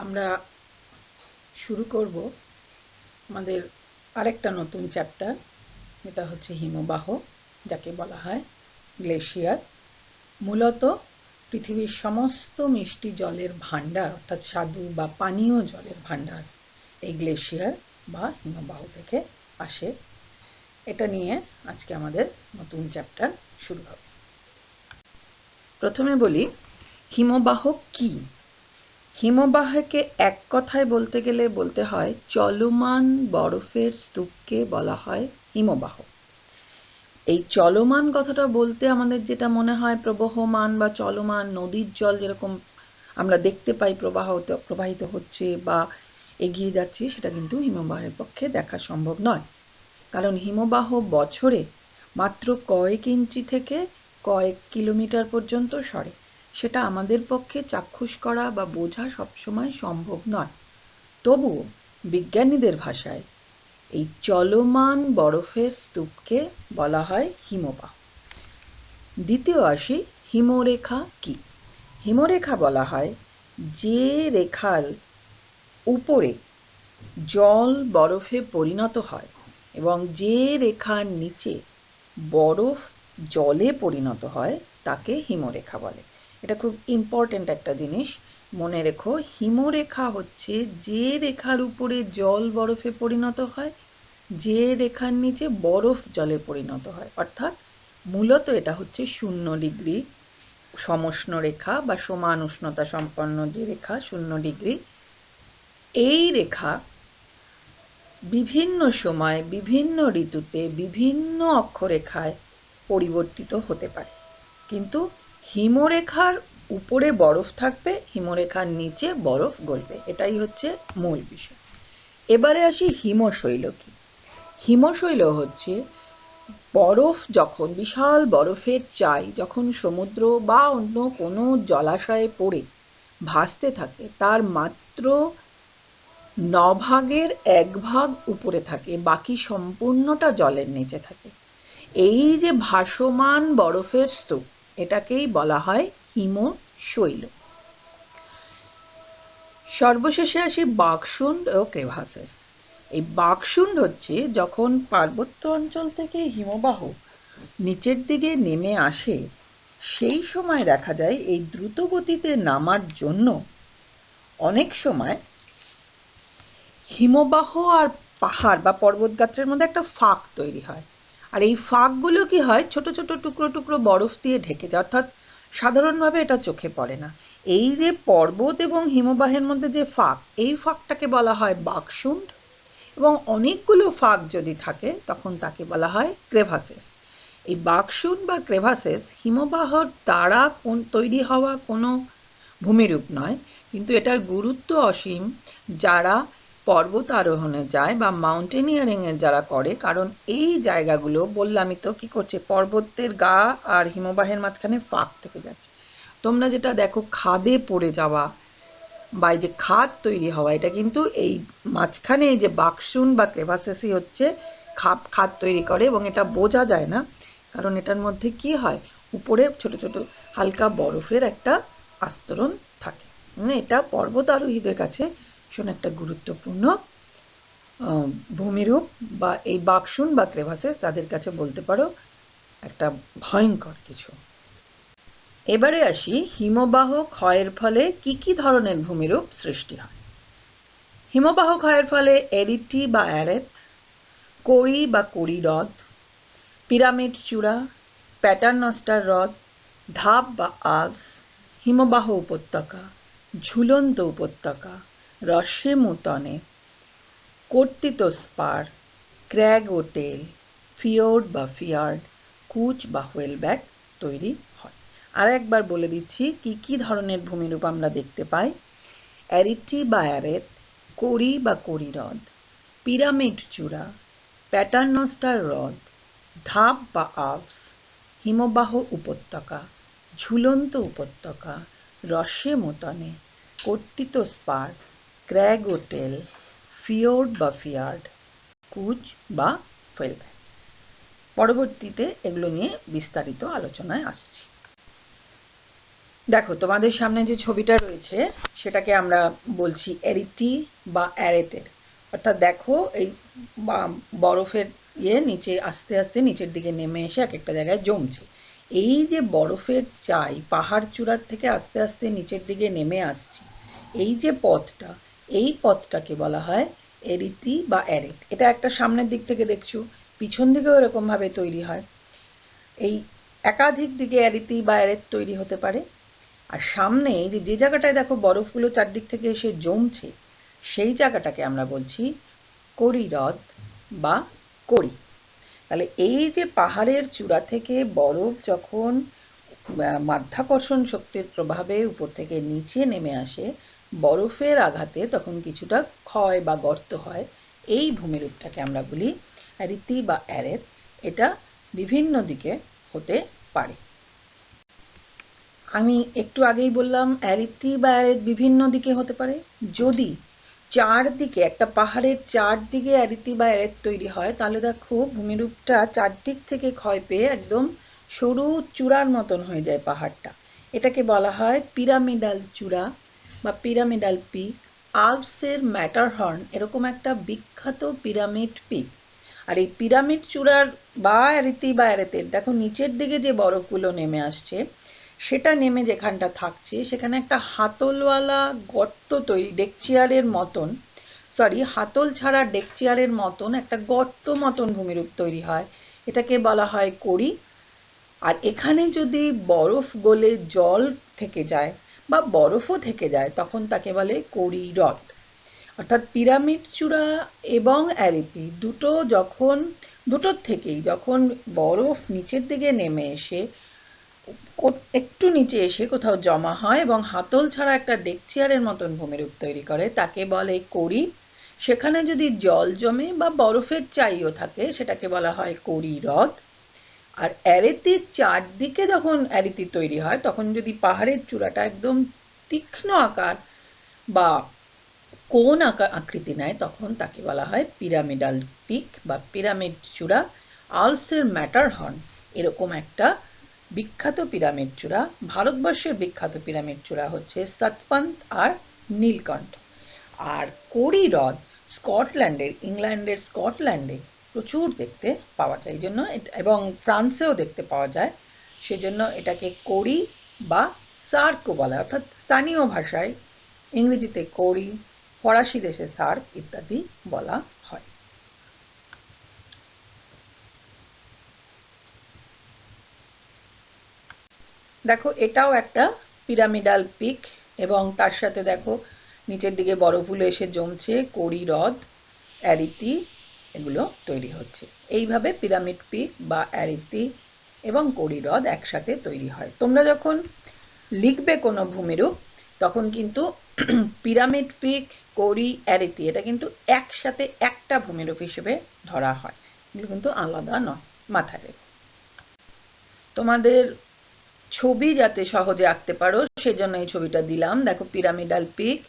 আমরা শুরু করব আমাদের আরেকটা নতুন চ্যাপ্টার, যেটা হচ্ছে হিমবাহ, যাকে বলা হয় গ্লেশিয়ার। মূলত পৃথিবীর সমস্ত মিষ্টি জলের ভাণ্ডার, অর্থাৎ স্বাদু বা পানীয় জলের ভাণ্ডার এই গ্লেশিয়ার বা হিমবাহ থেকে আসে। এটা নিয়ে আজকে আমাদের নতুন চ্যাপ্টার শুরু হবে। প্রথমে বলি হিমবাহ কি। হিমবাহকে এক কথায় বলতে গেলে বলতে হয় চলমান বরফের স্তূপকে বলা হয় হিমবাহ। এই চলমান কথাটা বলতে আমাদের যেটা মনে হয় প্রবহমান বা চলমান নদীর জল যেরকম আমরা দেখতে পাই প্রবাহিত হচ্ছে বা এগিয়ে যাচ্ছে, সেটা কিন্তু হিমবাহের পক্ষে দেখা সম্ভব নয়। কারণ হিমবাহ বছরে মাত্র কয়েক ইঞ্চি থেকে কয়েক কিলোমিটার পর্যন্ত সরে। সেটা আমাদের পক্ষে চাক্ষুষ করা বা বোঝা সবসময় সম্ভব নয়। তবুও বিজ্ঞানীদের ভাষায় এই চলমান বরফের স্তূপকে বলা হয় হিমবাহ। দ্বিতীয় আসি, হিমরেখা কি। হিমরেখা বলা হয় যে রেখার উপরে জল বরফে পরিণত হয় এবং যে রেখার নিচে বরফ জলে পরিণত হয় তাকে হিমরেখা বলে। এটা খুব ইম্পর্টেন্ট একটা জিনিস, মনে রেখো। হিমরেখা হচ্ছে যে রেখার উপরে জল বরফে পরিণত হয়, যে রেখার নিচে বরফ জলে পরিণত হয়। অর্থাৎ মূলত এটা হচ্ছে 0 ডিগ্রি সমষ্ণ রেখা বা সমান উষ্ণতা সম্পন্ন যে রেখা 0 ডিগ্রি। এই রেখা বিভিন্ন সময় বিভিন্ন ঋতুতে বিভিন্ন অক্ষরেখায় পরিবর্তিত হতে পারে, কিন্তু হিমরেখার উপরে বরফ থাকবে, হিমরেখার নিচে বরফ গলবে। এটাই হচ্ছে মূল বিষয়। এবারে আসি হিমশৈল কি। হিমশৈল হচ্ছে বরফ যখন বিশাল বরফের চাই যখন সমুদ্র বা অন্য কোনো জলাশয়ে পড়ে ভাসতে থাকে, তার মাত্র 9 ভাগের 1 ভাগ উপরে থাকে, বাকি সম্পূর্ণটা জলের নিচে থাকে। এই যে ভাসমান বরফের স্তূপ, এটাকেই বলা হয় হিমশৈল। সর্বশেষে আসি বাকশুন্ড ও ক্রেভাসেস। এই বাকশুন্ড হচ্ছে যখন পার্বত্য অঞ্চল থেকে হিমবাহ নিচের দিকে নেমে আসে, সেই সময় দেখা যায় এই দ্রুত গতিতে নামার জন্য অনেক সময় হিমবাহ আর পাহাড় বা পর্বতগাত্রের মধ্যে একটা ফাঁক তৈরি হয়। আর এই ফাঁকগুলো কি হয়, ছোট ছোট টুকরো টুকরো বরফ দিয়ে ঢেকে যায়। অর্থাৎ সাধারণভাবে এটা চোখে পড়ে না। এই যে পর্বত এবং হিমবাহের মধ্যে যে ফাঁক, এই ফাঁকটাকে বলা হয় বাকশুন্ড। এবং অনেকগুলো ফাঁক যদি থাকে তখন তাকে বলা হয় ক্রেভাসেস। এই বাকশুন্ড বা ক্রেভাসেস হিমবাহর দ্বারা তৈরি হওয়া কোনো ভূমিরূপ নয়, কিন্তু এটার গুরুত্ব অসীম যারা পর্বত আরোহণে যায় বা মাউন্টেনিয়ারিং এর যারা করে। কারণ এই জায়গাগুলো বললামই তো কি করছে, পর্বতের গা আর হিমবাহের মাঝখানে ফাঁক থেকে যাচ্ছে। তোমরা যেটা দেখো খাদে পড়ে যাওয়া বা এই যে খাদ তৈরি হওয়া, এটা কিন্তু এই মাঝখানে এই যে বাকশুন্ড বা ক্রেভাসেসই হচ্ছে খাদ তৈরি করে। এবং এটা বোঝা যায় না, কারণ এটার মধ্যে কি হয়, উপরে ছোট ছোট হালকা বরফের একটা আস্তরণ থাকে। এটা পর্বত আরোহীদের কাছে ভীষণ একটা গুরুত্বপূর্ণ ভূমিরূপ, বা এই বাকশুন্ড বা ক্রেভাসেস তাদের কাছে বলতে পারো একটা ভয়ঙ্কর কিছু। এবারে আসি হিমবাহ ক্ষয়ের ফলে কি কি ধরনের ভূমিরূপ সৃষ্টি হয়। হিমবাহ ক্ষয়ের ফলে এরিটি বা অ্যারেথ, কড়ি বা কড়ি হ্রদ, পিরামিড চূড়া, প্যাটার্নস্টার হ্রদ, ধাপ বা আল্পস, হিমবাহ উপত্যকা, ঝুলন্ত উপত্যকা, রস্যেমুতনে, কর্তিত স্পার, ক্র্যাগ ও টেল, ফিওর্ড বা ফিয়ার্ড, কুচ বা হোয়েলব্যাক তৈরি হয়। আর একবার বলে দিচ্ছি কি কি ধরনের ভূমিরূপ আমরা দেখতে পাই। অ্যারিটি বা অ্যারেথ, কড়ি বা কড়ি হ্রদ, পিরামিড চূড়া, প্যাটার্নস্টার হ্রদ, ধাপ বা আল্পস, হিমবাহ উপত্যকা, ঝুলন্ত উপত্যকা, রস্যেমুতনে, কর্তিত স্পার, ক্র্যাগ ও টেল, ফিওর্ড বা ফিয়ার্ড, কুচ বা হোয়েলব্যাক। পরবর্তীতে এগুলো নিয়ে বিস্তারিত আলোচনায় আসছি। দেখো তোমাদের সামনে যে ছবিটা রয়েছে সেটাকে আমরা বলছি এরিটি বা অ্যারেতের। অর্থাৎ দেখো এই বরফের নিচে আস্তে আস্তে নিচের দিকে নেমে এসে এক একটা জায়গায় জমছে। এই যে বরফের চাই পাহাড় চূড়ার থেকে আস্তে আস্তে নিচের দিকে নেমে আসছে, এই যে পথটা, এই পথটাকে বলা হয় এরিটি বা অ্যারেট। এটা একটা সামনের দিক থেকে দেখছো, পিছন দিকেও এরকম ভাবে তৈরি হয়। এই একাধিক দিকে এরিটি বা অ্যারেট তৈরি হতে পারে। আর সামনে যে জায়গাটায় দেখো বরফগুলো চারদিক থেকে এসে জমছে, সেই জায়গাটাকে আমরা বলছি করি হ্রদ বা করি। তাহলে এই যে পাহাড়ের চূড়া থেকে বরফ যখন মাধ্যাকর্ষণ শক্তির প্রভাবে উপর থেকে নিচে নেমে আসে বরফের আঘাতে, তখন কিছুটা ক্ষয় বা গর্ত হয়। এই ভূমিরূপটাকে আমরা বলি এরিটি বা অ্যারেট। এটা বিভিন্ন দিকে হতে পারে। আমি একটু আগেই বললাম এরিটি বা অ্যারেট বিভিন্ন দিকে হতে পারে। যদি চারদিকে একটা পাহাড়ের চারদিকে এরিটি বা অ্যারেট তৈরি হয়, তাহলে দেখো ভূমিরূপটা চারদিক থেকে ক্ষয় পেয়ে একদম সরু চূড়ার মতন হয়ে যায় পাহাড়টা। এটাকে বলা হয় পিরামিডাল চূড়া বা পিরামিডাল পিক। আল্পসের ম্যাটারহর্ন এরকম একটা বিখ্যাত পিরামিড পিক। আর এই পিরামিড চূড়ার বা এরিটি বা অ্যারেতের দেখো নিচের দিকে যে বরফগুলো নেমে আসছে, সেটা নেমে যেখানটা থাকছে সেখানে একটা হাতলওয়ালা গর্ত তৈরি, ডেকচিয়ারের মতন, হাতল ছাড়া ডেকচিয়ারের মতন একটা গর্ত মতন ভূমিরূপ তৈরি হয়। এটাকে বলা হয় করি। আর এখানে যদি বরফ গলে জল থেকে যায় বা বরফও থেকে যায়, তখন তাকে বলে করি হ্রদ। অর্থাৎ পিরামিড চূড়া এবং এরিটি দুটোর থেকেই যখন বরফ নিচের দিকে নেমে এসে একটু নিচে এসে কোথাও জমা হয় এবং হাতল ছাড়া একটা ডেকচিয়ারের মতন ভূমিরূপ তৈরি করে, তাকে বলে করি। সেখানে যদি জল জমে বা বরফের চাইও থাকে, সেটাকে বলা হয় করি হ্রদ। আর অ্যারেতির চারদিকে যখন অ্যারেতি তৈরি হয়, তখন যদি পাহাড়ের চূড়াটা একদম তীক্ষ্ণ আকার বা কোণ আকৃতি নেয়, তখন তাকে বলা হয় পিরামিডাল পিক বা পিরামিড চূড়া। আল্পসের ম্যাটারহর্ন এরকম একটা বিখ্যাত পিরামিড চূড়া। ভারতবর্ষের বিখ্যাত পিরামিড চূড়া হচ্ছে সতপন্থ আর নীলকণ্ঠ। আর করি হ্রদ স্কটল্যান্ডের, ইংল্যান্ডের স্কটল্যান্ডে প্রচুর দেখতে পাওয়া যায়, জন্য এবং ফ্রান্সেও দেখতে পাওয়া যায়। সেজন্য এটাকে করি বা সার্কও বলা, অর্থাৎ স্থানীয় ভাষায় ইংরেজিতে করি, ফরাসি দেশে সার্ক ইত্যাদি বলা হয়। দেখো এটাও একটা পিরামিডাল পিক এবং তার সাথে দেখো নিচের দিকে বরফগুলো এসে জমছে, করি হ্রদ, অ্যারিটি এগুলো তৈরি হচ্ছে। এইভাবে পিরামিড পিক বা অ্যারিটি এবং করি হ্রদ একসাথে তৈরি হয়। তোমরা যখন লিখবে কোনো ভূমিরূপ, তখন কিন্তু পিরামিড পিক, করি, অ্যারিটি এটা কিন্তু একসাথে একটা ভূমিরূপ হিসেবে ধরা হয়, এগুলো কিন্তু আলাদা নয়, মাথায় রেখো। তোমাদের ছবি যাতে সহজে আঁকতে পারো সেজন্য এই ছবিটা দিলাম। দেখো পিরামিডাল পিক,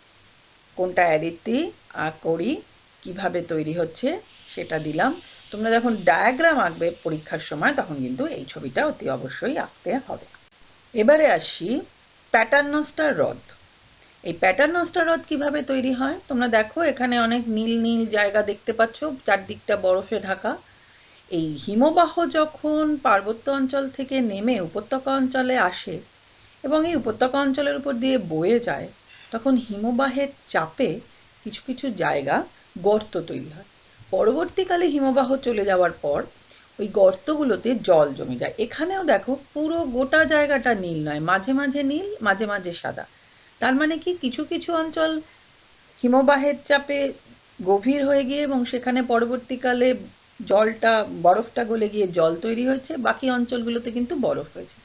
কোনটা অ্যারিটি আর করি কিভাবে তৈরি হচ্ছে সেটা দিলাম। তোমরা যখন ডায়াগ্রাম আঁকবে পরীক্ষার সময়, তখন কিন্তু এই ছবিটা অতি অবশ্যই আঁকতে হবে। এবারে আসি প্যাটার্নস্টার হ্রদ। এই প্যাটার্নস্টার হ্রদ কিভাবে তৈরি হয়? তোমরা দেখো এখানে অনেক নীল নীল জায়গা দেখতে পাচ্ছ, চারদিকটা বরফে ঢাকা। এই হিমবাহ যখন পার্বত্য অঞ্চল থেকে নেমে উপত্যকা অঞ্চলে আসে এবং এই উপত্যকা অঞ্চলের উপর দিয়ে বয়ে যায়, তখন হিমবাহের চাপে কিছু কিছু জায়গা গর্ত তৈরি হয়। পরবর্তীকালে হিমবাহ চলে যাওয়ার পর ওই গর্তগুলোতে জল জমে যায়। এখানেও দেখো পুরো গোটা জায়গাটা নীল নয়, মাঝে মাঝে নীল, মাঝে মাঝে সাদা। তার মানে কি কিছু কিছু অঞ্চল হিমবাহের চাপে গভীর হয়ে গিয়ে এবং সেখানে পরবর্তীকালে বরফটা গলে গিয়ে জল তৈরি হয়েছে, বাকি অঞ্চলগুলোতে কিন্তু বরফ হয়েছে।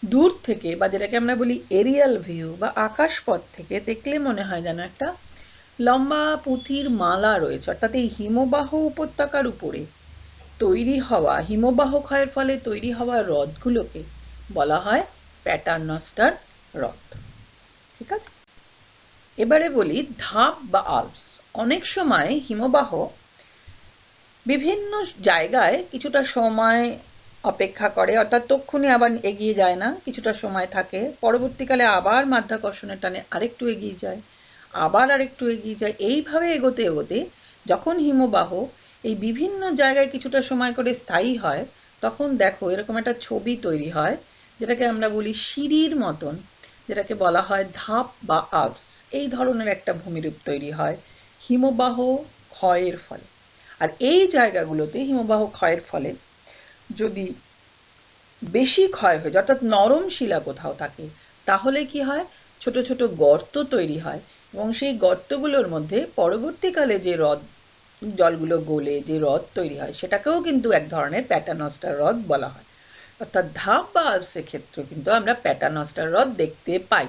দূর থেকে বা যেটাকে আমরা বলি এরিয়াল ভিউ বা আকাশপথ থেকে দেখলে মনে হয় যেন একটা লম্বা পুঁথির মালা রয়েছে। অর্থাৎ এই হিমবাহ উপত্যকার উপরে তৈরি হওয়া, হিমবাহ ক্ষয়ের ফলে তৈরি হওয়া হ্রদগুলোকে বলা হয় প্যাটার্নস্টার হ্রদ। ঠিক আছে, এবারে বলি ধাপ বা আল্পস। অনেক সময় হিমবাহ বিভিন্ন জায়গায় কিছুটা সময় অপেক্ষা করে, অর্থাৎ তক্ষুনি আবার এগিয়ে যায় না, কিছুটা সময় থাকে, পরবর্তীকালে আবার মাধ্যাকর্ষণের টানে আরেকটু এগিয়ে যায়, আবার আরেকটু এগিয়ে যায়। এইভাবে এগোতে এগোতে যখন হিমবাহ এই বিভিন্ন জায়গায় কিছুটা সময় করে স্থায়ী হয়, তখন দেখো এরকম একটা ছবি তৈরি হয়, যেটাকে আমরা বলি সিঁড়ির মতন, যেটাকে বলা হয় ধাপ বা আল্পস। এই ধরনের একটা ভূমিরূপ তৈরি হয় হিমবাহ ক্ষয়ের ফলে। আর এই জায়গাগুলোতে হিমবাহ ক্ষয়ের ফলে যদি বেশি ক্ষয় হয়ে যায়, অর্থাৎ নরম শিলা কোথাও থাকে, তাহলে কি হয়, ছোট ছোট গর্ত তৈরি হয়, এবং সেই গর্তগুলোর মধ্যে পরবর্তীকালে যে হ্রদ, জলগুলো গলে যে হ্রদ তৈরি হয়, সেটাকেও কিন্তু এক ধরনের প্যাটার্নস্টার হ্রদ বলা হয়। অর্থাৎ ধাপ বা আল্পসের ক্ষেত্রে কিন্তু আমরা প্যাটার্নস্টার হ্রদ দেখতে পাই।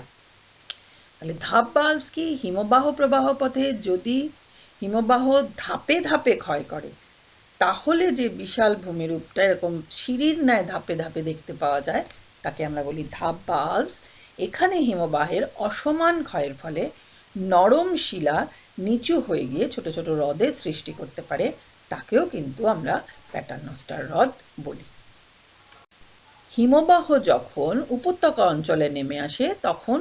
তাহলে ধাপ বা আল্পস কি, হিমবাহ প্রবাহ পথে যদি হিমবাহ ধাপে ধাপে ক্ষয় করে, তাহলে যে বিশাল ভূমিরূপটা এরকম সিঁড়ির ন্যায় ধাপে ধাপে দেখতে পাওয়া যায়, তাকে আমরা বলি ধাপ বা আল্পস। এখানে হিমবাহের অসমান ক্ষয়ের ফলে নরম শিলা নিচু হয়ে গিয়ে ছোট ছোট হ্রদের সৃষ্টি করতে পারে, তাকেও কিন্তু আমরা প্যাটার্নস্টার হ্রদ বলি। হিমবাহ যখন উপত্যকা অঞ্চলে নেমে আসে, তখন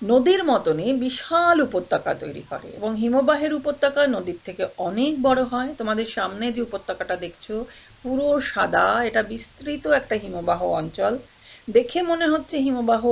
নদীর মতনই বিশাল উপত্যকা তৈরি করে, এবং হিমবাহের উপত্যকা নদীর থেকে অনেক বড় হয়। তোমাদের সামনে যে উপত্যকাটা দেখছো পুরো সাদা, এটা বিস্তৃত একটা হিমবাহ অঞ্চল। দেখে মনে হচ্ছে হিমবাহ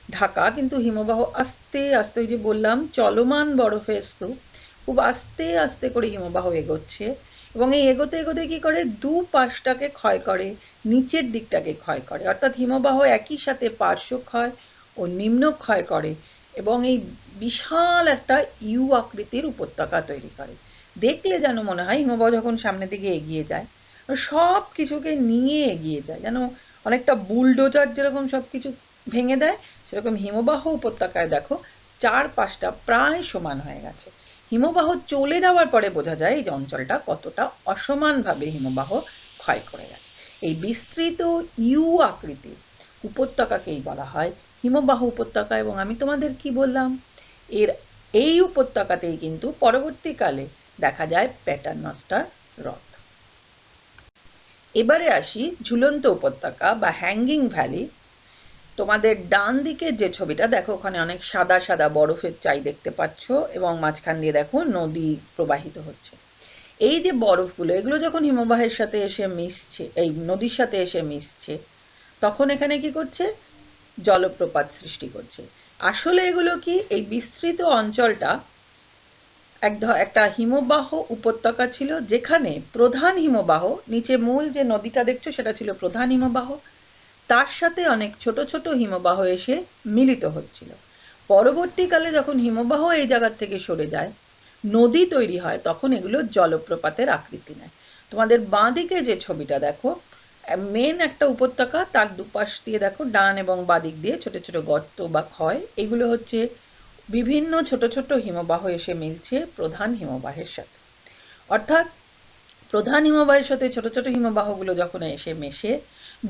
ঢাকা, কিন্তু হিমবাহ আস্তে আস্তে, ওই যে বললাম চলমান বরফের স্তূপ, খুব আস্তে আস্তে করে হিমবাহ এগোচ্ছে, এবং এই এগোতে এগোতে কি করে, দু পাশটাকে ক্ষয় করে, নিচের দিকটাকে ক্ষয় করে, অর্থাৎ হিমবাহ একই সাথে পার্শ্ব ক্ষয় ও নিম্ন ক্ষয় করে, এবং এই বিশাল একটা ইউ আকৃতির উপত্যকা তৈরি করে। দেখলে যেন মনে হয় হিমবাহ যখন সামনের দিকে এগিয়ে যায়, সব কিছুকে নিয়ে এগিয়ে যায়, যেন অনেকটা বুলডোজার যেরকম সবকিছু ভেঙে দেয়, সেরকম হিমবাহ উপত্যকায় দেখো চারপাশটা প্রায় সমান হয়ে গেছে। হিমবাহ চলে যাওয়ার পরে বোঝা যায় এই অঞ্চলটা কতটা অসমানভাবে হিমবাহ ক্ষয় করে গেছে। এই বিস্তৃত ইউ আকৃতির উপত্যকাকেই বলা হয় হিমবাহ উপত্যকা। এবং আমি তোমাদের কি বললাম, এই উপত্যকাতেই কিন্তু পরবর্তীকালে দেখা যায় প্যাটার্নস্টার হ্রদ। এবারে আসি ঝুলন্ত উপত্যকা বা হ্যাঙ্গিং ভ্যালি। তোমাদের ডান দিকে যে ছবিটা দেখো, ওখানে অনেক সাদা সাদা বরফের চাই দেখতে পাচ্ছ, এবং মাঝখান দিয়ে দেখো নদী প্রবাহিত হচ্ছে। এই যে বরফগুলো, এগুলো যখন হিমবাহের সাথে এসে মিশছে, এই নদীর সাথে এসে মিশছে, তখন এখানে কি করছে, জলপ্রপাত সৃষ্টি করছে। আসলে এগুলো কি, এই বিস্তৃত অঞ্চলটা একটা হিমবাহ উপত্যকা ছিল, যেখানে প্রধান হিমবাহ, নিচে মূল যে নদীটা দেখছো সেটা ছিল প্রধান হিমবাহ, তার সাথে অনেক ছোট ছোট হিমবাহ এসে মিলিত হচ্ছিল। পরবর্তীকালে যখন হিমবাহ এই জায়গার থেকে সরে যায়, নদী তৈরি হয়, তখন এগুলো জলপ্রপাতের আকৃতি নেয়। তোমাদের বাঁ দিকে যে ছবিটা দেখো, মেন একটা উপত্যকা, তার দুপাশ দিয়ে দেখো ডান এবং বাঁ দিক দিয়ে ছোট ছোট গর্ত বা ক্ষয়, এগুলো হচ্ছে বিভিন্ন ছোট ছোট হিমবাহ এসে মিলছে প্রধান হিমবাহের সাথে। অর্থাৎ প্রধান হিমবাহের সাথে ছোট ছোট হিমবাহগুলো যখন এসে মেশে,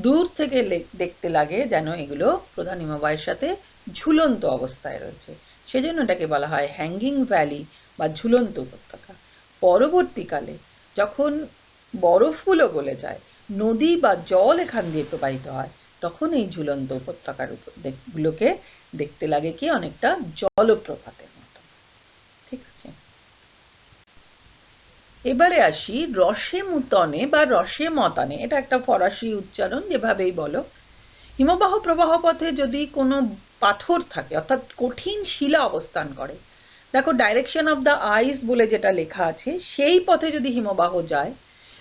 দূর থেকে দেখতে লাগে যেন এগুলো প্রধান হিমবাহের সাথে ঝুলন্ত অবস্থায় রয়েছে, সেজন্য এটাকে বলা হয় হ্যাঙ্গিং ভ্যালি বা ঝুলন্ত উপত্যকা। পরবর্তীকালে যখন বরফগুলো গলে যায়, নদী বা জল এখান দিয়ে প্রবাহিত হয়, তখন এই ঝুলন্ত উপত্যকার গুলোকে দেখতে লাগে কি অনেকটা জলপ্রপাতের মতো। ঠিক আছে, এবারে আসি রসে মুতনে বা রসে মতানে। এটা একটা ফরাসি উচ্চারণ, যেভাবেই বলো। হিমবাহ প্রবাহ পথে যদি কোনো পাথর থাকে, অর্থাৎ কঠিন শিলা অবস্থান করে, দেখো ডাইরেকশন অফ দ্য আইস বলে যেটা লেখা আছে, সেই পথে যদি হিমবাহ যায়,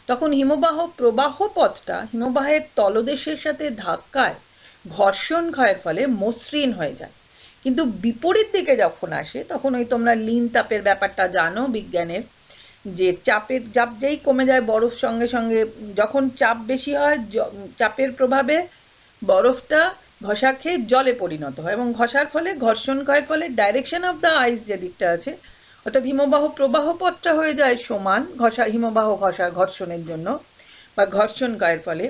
তখন হিমবাহ প্রবাহ পথটা হিমবাহের তলদেশের সাথে ধাক্কায় ঘর্ষণ ক্ষয়ের ফলে মসৃণ হয়ে যায়। কিন্তু বিপরীত দিকে যখন আসে, তখন ওই তোমরা লিন তাপের ব্যাপারটা জানো বিজ্ঞানের, যে চাপ যেই কমে যায়, বরফ সঙ্গে সঙ্গে যখন চাপ বেশি হয়, চাপের প্রভাবে বরফটা ঘষা খেয়ে জলে পরিণত হয়, এবং ঘষার ফলে ঘর্ষণ ক্ষয়ের ফলে ডাইরেকশন অফ দ্য আইস যে দিকটা আছে, অর্থাৎ হিমবাহ প্রবাহ পথটা হয়ে যায় সমান, হিমবাহ ঘর্ষণের জন্য বা ঘর্ষণ ক্ষয়ের ফলে।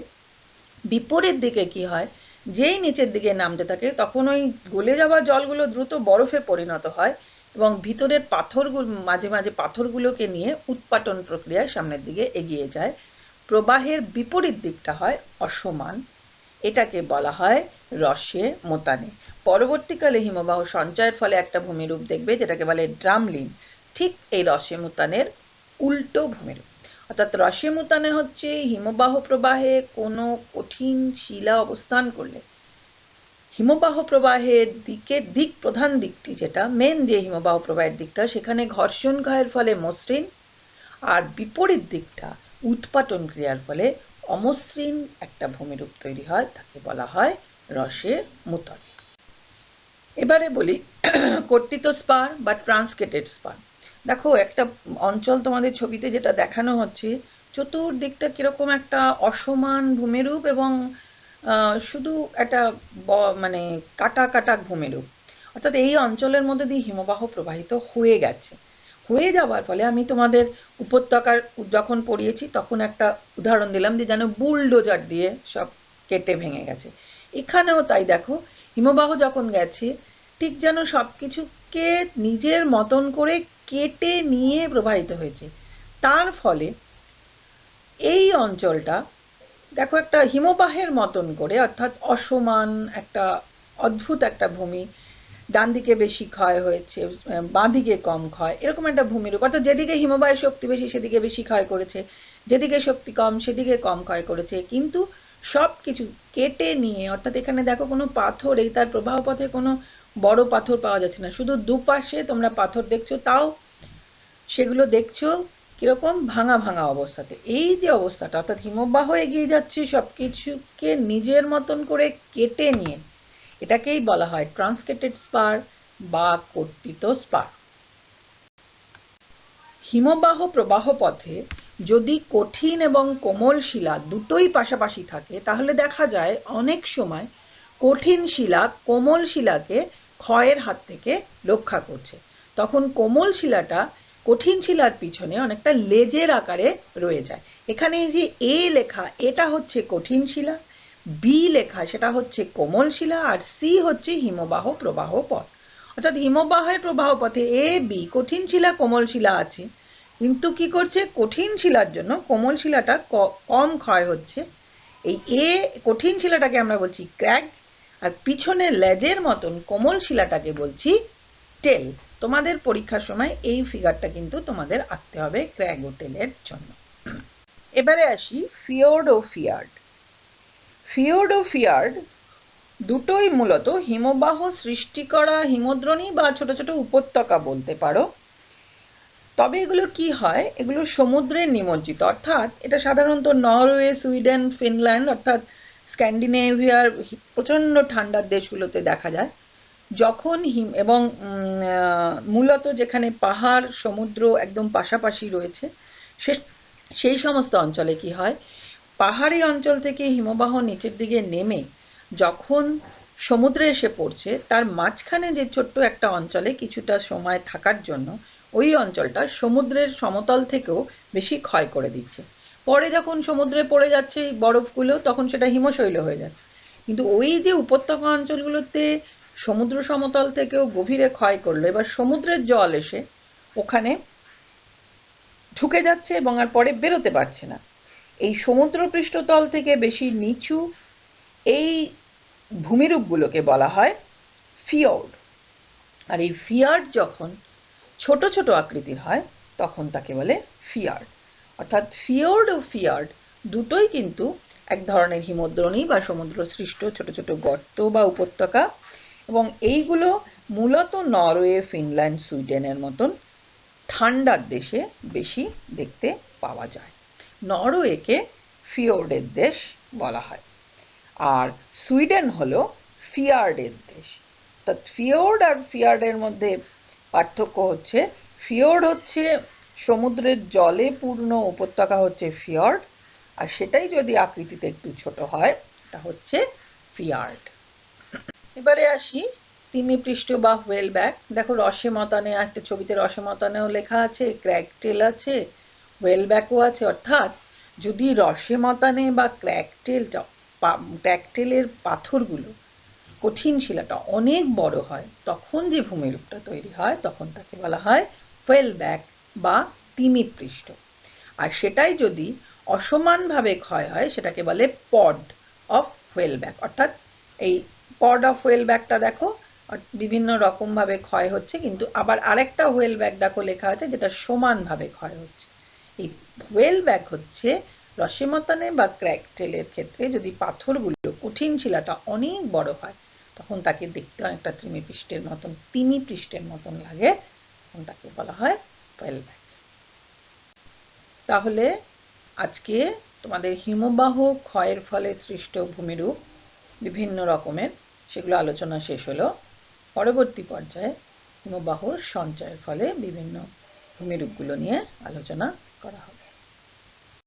বিপরীত দিকে কি হয়, যেই নিচের দিকে নামতে থাকে, তখন ওই গলে যাওয়া জলগুলো দ্রুত বরফে পরিণত হয়, এবং ভিতরের পাথরগুলো, মাঝে মাঝে পাথরগুলোকে নিয়ে উৎপাটন প্রক্রিয়ায় সামনের দিকে এগিয়ে যায়। প্রবাহের বিপরীত দিকটা হয় অসমান, এটাকে বলা হয় রসে মোতানে। পরবর্তীকালে হিমবাহ সঞ্চয়ের ফলে একটা ভূমিরূপ দেখবে যেটাকে বলে ড্রামলিন, ঠিক এই রসে মোতানের উল্টো ভূমিরূপ। অর্থাৎ রসে মোতানে হচ্ছে হিমবাহ প্রবাহে কোনো কঠিন শিলা অবস্থান করলে হিমবাহ প্রবাহের প্রধান দিকটি, যেটা মেন যে হিমবাহ প্রবাহের দিকটা, সেখানে ঘর্ষণ ক্ষয়ের ফলে মসৃণ, আর বিপরীত দিকটা উৎপাটন ক্রিয়ার ফলে অমসৃণ একটা ভূমিরূপ তৈরি হয়, তাকে বলা হয় রসে মোতান। এবারে বলি কর্তিত স্পার বা ট্রান্সকেটেড স্পার। দেখো একটা অঞ্চল তোমাদের ছবিতে যেটা দেখানো হচ্ছে, চতুর্দিকটা কিরকম একটা অসমান ভূমিরূপ এবং শুধু একটা মানে কাটা কাটা ভূমিরূপ। অর্থাৎ এই অঞ্চলের মধ্যে দিয়ে হিমবাহ প্রবাহিত হয়ে গেছে। হয়ে যাওয়ার ফলে আমি তোমাদের উপত্যকার যখন পড়িয়েছি তখন একটা উদাহরণ দিলাম যে যেন বুলডোজার দিয়ে সব কেটে ভেঙে গেছে। এখানেও তাই, দেখো হিমবাহ যখন গেছে ঠিক যেন সবকিছুকে নিজের মতন করে কেটে নিয়ে প্রবাহিত হয়েছে। তার ফলে এই অঞ্চলটা দেখো একটা হিমবাহের মতন করে, অর্থাৎ অসমান একটা অদ্ভুত একটা ভূমি, ডান দিকে বেশি ক্ষয় হয়েছে, বাঁ দিকে কম ক্ষয়, এরকম একটা ভূমিরূপ। অর্থাৎ যেদিকে হিমবাহের শক্তি বেশি সেদিকে বেশি ক্ষয় করেছে, যেদিকে শক্তি কম সেদিকে কম ক্ষয় করেছে, কিন্তু সব কিছু কেটে নিয়ে, অর্থাৎ এখানে দেখো কোনো পাথর, এই তার প্রবাহ পথে কোনো বড় পাথর পাওয়া যাচ্ছে না, শুধু দুপাশে তোমরা পাথর দেখছো, তাও সেগুলো দেখছো কিরকম ভাঙা ভাঙা অবস্থাতে। এই যে অবস্থাটা, অর্থাৎ হিমবাহ এগিয়ে যাচ্ছে সবকিছুকে নিজের মতন করে কেটে নিয়ে, এটাকেই বলা হয় ট্রান্সকেটেড স্পার বা কর্তিত স্পার। হিমবাহ প্রবাহ পথে যদি কঠিন এবং কোমল শিলা দুটোই পাশাপাশি থাকে তাহলে দেখা যায় অনেক সময় কঠিন শিলা কোমল শিলাকে ক্ষয়ের হাত থেকে রক্ষা করছে। তখন কোমল শিলাটা কঠিন শিলার পিছনে অনেকটা লেজের আকারে রয়ে যায়। এখানে এই যে এ লেখা, এটা হচ্ছে কঠিন শিলা, বি লেখা সেটা হচ্ছে কোমল শিলা, আর সি হচ্ছে হিমবাহ প্রবাহ পথ। অর্থাৎ হিমবাহের প্রবাহ পথে এ বি কঠিন শিলা কোমল শিলা আছে, কিন্তু কি করছে, কঠিন শিলার জন্য কোমল শিলাটা কম ক্ষয় হচ্ছে। এই এ কঠিন শিলাটাকে আমরা বলছি ক্র্যাগ, আর পিছনে লেজের মতন কোমল শিলাটাকে বলছি টেল। তোমাদের পরীক্ষার সময় এই ফিগারটা কিন্তু তোমাদের আঁকতে হবে ক্র্যাগ ও টেলের জন্য। এবারে আসি ফিওর্ড ও ফিয়ার্ড। ফিওর্ড ও ফিয়ার্ড দুটোই মূলত হিমবাহ সৃষ্টি করা হিমদ্রোণী বা ছোট ছোট উপত্যকা বলতে পারো। তবে এগুলো কি হয়, এগুলো সমুদ্রের নিমজ্জিত, অর্থাৎ এটা সাধারণত নরওয়ে, সুইডেন, ফিনল্যান্ড অর্থাৎ স্ক্যান্ডিনেভিয়ার প্রচণ্ড ঠান্ডার দেশগুলোতে দেখা যায়। যখন এবং মূলত যেখানে পাহাড় সমুদ্র একদম পাশাপাশি রয়েছে সেই সমস্ত অঞ্চলে কি হয়, পাহাড়ি অঞ্চল থেকে হিমবাহ নিচের দিকে নেমে যখন সমুদ্রে এসে পড়ছে, তার মাঝখানে যে ছোট্ট একটা অঞ্চলে কিছুটা সময় থাকার জন্য ওই অঞ্চলটা সমুদ্রের সমতল থেকেও বেশি ক্ষয় করে দিচ্ছে। পরে যখন সমুদ্রে পড়ে যাচ্ছে এই বরফগুলো, তখন সেটা হিমশৈল হয়ে যাচ্ছে। কিন্তু ওই যে উপত্যকা অঞ্চলগুলোতে সমুদ্র সমতল থেকেও গভীরে ক্ষয় করলো, এবার সমুদ্রের জল এসে ওখানে ঢুকে যাচ্ছে এবং আর পরে বেরোতে পারছে না। এই সমুদ্র পৃষ্ঠতল থেকে বেশি নিচু এই ভূমিরূপগুলোকে বলা হয় ফিওর্ড। আর এই ফিয়ার্ড যখন ছোট ছোট আকৃতির হয় তখন তাকে বলে ফিয়ার্ড। অর্থাৎ ফিওর্ড ও ফিয়ার্ড দুটোই কিন্তু এক ধরনের হিমদ্রোণী বা সমুদ্র সৃষ্ট ছোট ছোট গর্ত বা উপত্যকা, এবং এইগুলো মূলত নরওয়ে, ফিনল্যান্ড, সুইডেনের মতন ঠান্ডার দেশে বেশি দেখতে পাওয়া যায়। নরওয়েকে ফিওর্ডের দেশ বলা হয়, আর সুইডেন হলো ফিয়ার্ডের দেশ। অর্থাৎ ফিওর্ড আর ফিয়ার্ডের মধ্যে পার্থক্য হচ্ছে, ফিওর্ড হচ্ছে সমুদ্রের জলে পূর্ণ উপত্যকা হচ্ছে ফিয়ার্ড, আর সেটাই যদি আকৃতিতে একটু ছোট হয় এটা হচ্ছে ফিয়ার্ড। এবারে আসি তিমিপৃষ্ঠ বা হোয়েল ব্যাক। দেখো রসে মতানে, একটা ছবিতে রসে মতানেও লেখা আছে, ক্র্যাগ টেল আছে, হোয়েল ব্যাকও আছে। অর্থাৎ যদি রসে মতানে বা ক্র্যাগটেলের পাথরগুলো, কঠিন শিলাটা অনেক বড় হয়, তখন যে ভূমিরূপটা তৈরি হয় তখন তাকে বলা হয় হোয়েল ব্যাক বা তিমিপৃষ্ঠ। আর সেটাই যদি অসমানভাবে ক্ষয় হয় সেটাকে বলে পড অফ হুয়েলব্যাক। অর্থাৎ এই পড অফ হুয়েলব্যাকটা দেখো বিভিন্ন রকমভাবে ক্ষয় হচ্ছে, কিন্তু আবার আরেকটা হুয়েলব্যাক দেখো লেখা আছে যেটা সমানভাবে ক্ষয় হচ্ছে। এই হুয়েলব্যাক হচ্ছে রসেমতনে বা ক্র্যাকটেলের ক্ষেত্রে যদি পাথরগুলো কঠিন শিলাটা অনেক বড় হয় তখন তাকে দেখতে অনেকটা তিমি পৃষ্ঠের মতন লাগে, তখন তাকে বলা হয় হুয়েলব্যাক। তাহলে আজকে তোমাদের হিমবাহ ক্ষয়ের ফলে সৃষ্ট ভূমিরূপ বিভিন্ন রকমের, সেগুলো আলোচনা শেষ হলো। পরবর্তী পর্যায়ে হিমবাহর সঞ্চয়ের ফলে বিভিন্ন ভূমিরূপগুলো নিয়ে আলোচনা করা হবে।